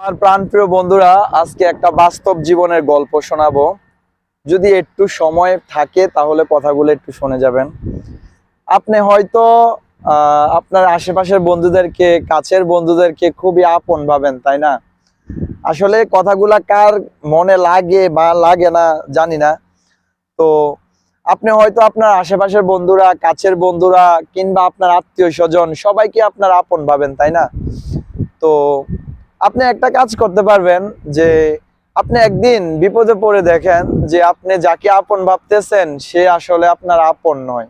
আমার প্রাণপ্রিয় বন্ধুরা, আজকে একটা বাস্তব জীবনের গল্প শোনাবো। যদি একটু সময় থাকে তাহলে কথাগুলো একটু শুনে যাবেন। আপনি হয়তো আপনার আশেপাশের বন্ধুদেরকে, কাছের বন্ধুদেরকে খুবই আপন ভাবেন, তাই না? আসলে কথাগুলা কার মনে লাগে বা লাগে না জানি না। তো আপনি হয়তো আপনার আশেপাশের বন্ধুরা, কাছের বন্ধুরা কিংবা আপনার আত্মীয় স্বজন সবাইকে আপনার আপন ভাবেন, তাই না? তো আপনি একটা কাজ করতে পারবেন যে আপনি একদিন বিপদে পড়ে দেখেন যে আপনি যাকে আপন ভাবতেছেন সে আসলে আপনার আপন নয়।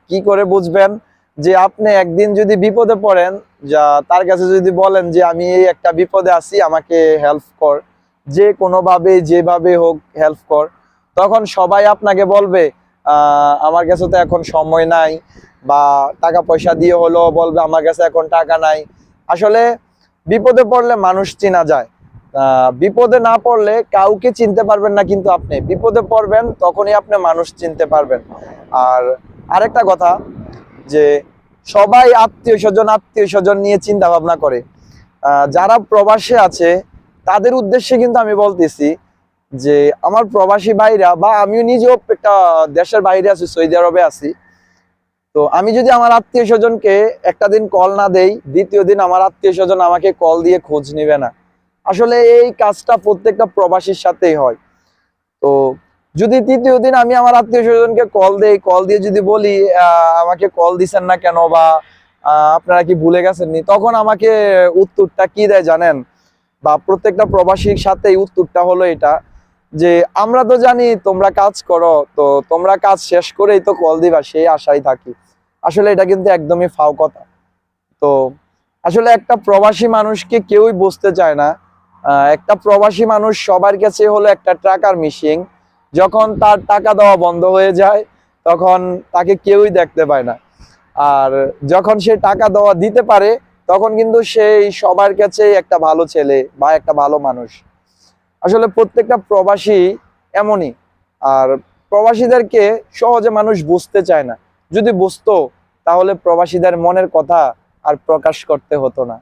কি করে বুঝবেন? যে আপনি একদিন যদি বিপদে পড়েন, যা তার কাছে যদি বলেন যে আমি এই একটা বিপদে আছি, আমাকে হেল্প কর, যে কোনোভাবে যেভাবে হোক হেল্প কর, তখন সবাই আপনাকে বলবে আমার কাছে তো এখন সময় নাই, বা টাকা পয়সা দিয়ে হলো বলবে আমার কাছে এখন টাকা নাই। আসলে বিপদে পড়লে মানুষ চেনা যায়। বিপদে না পড়লে কাউকে চিনতে পারবেন না, কিন্তু আপনি বিপদে পড়বেন তখনই আপনি মানুষ চিনতে পারবেন। আর আরেকটা কথা, যে সবাই আত্মীয় স্বজন নিয়ে চিন্তা ভাবনা করে। যারা প্রবাসে আছে তাদের উদ্দেশ্যে কিন্তু আমি বলতেছি যে আমার প্রবাসী ভাইরা, বা আমিও নিজেও একটা দেশের বাইরে আছি, সৌদি আরবে আছি। তো আমি যদি আমার আত্মীয় স্বজনকে একটা দিন কল না দেই, দ্বিতীয় দিন আমার আত্মীয় স্বজন আমাকে কল দিয়ে খোঁজ নিবে না। আসলে এই কাজটা প্রত্যেকটা প্রবাসীর সাথেই হয়। তো যদি তৃতীয় দিন আমি আমার আত্মীয় স্বজনকে কল দেই, কল দিয়ে যদি বলি আমাকে কল দিছেন না কেন, বা আপনারা কি ভুলে গেছেননি, তখন আমাকে উত্তরটা কি দেয় জানেন? বা প্রত্যেকটা প্রবাসীর সাথে উত্তরটা হলো এটা, যে আমরা তো জানি তোমরা কাজ করো, তো তোমরা কাজ শেষ করেই তো কল দিবা, সেই আশায় থাকি। আসলে এটা কিন্তু একদমই ফাও কথা। তো আসলে একটা প্রবাসী মানুষকে কেউই বুঝতে চায় না। একটা প্রবাসী মানুষ সবার কাছে হলো একটা টাকার মিশিং। যখন তার টাকা দেওয়া বন্ধ হয়ে যায় তখন তাকে কেউই দেখতে পায় না। আর যখন সে টাকা দেওয়া দিতে পারে তখন কিন্তু সেই সবার কাছে একটা ভালো ছেলে বা একটা ভালো মানুষ। আসলে প্রত্যেকটা প্রবাসী এমনই। আর প্রবাসীদেরকে সহজে মানুষ বুঝতে চায় না। যদি বুঝতো তাহলে প্রবাসীদের মনের কথা আর প্রকাশ করতে হতো না।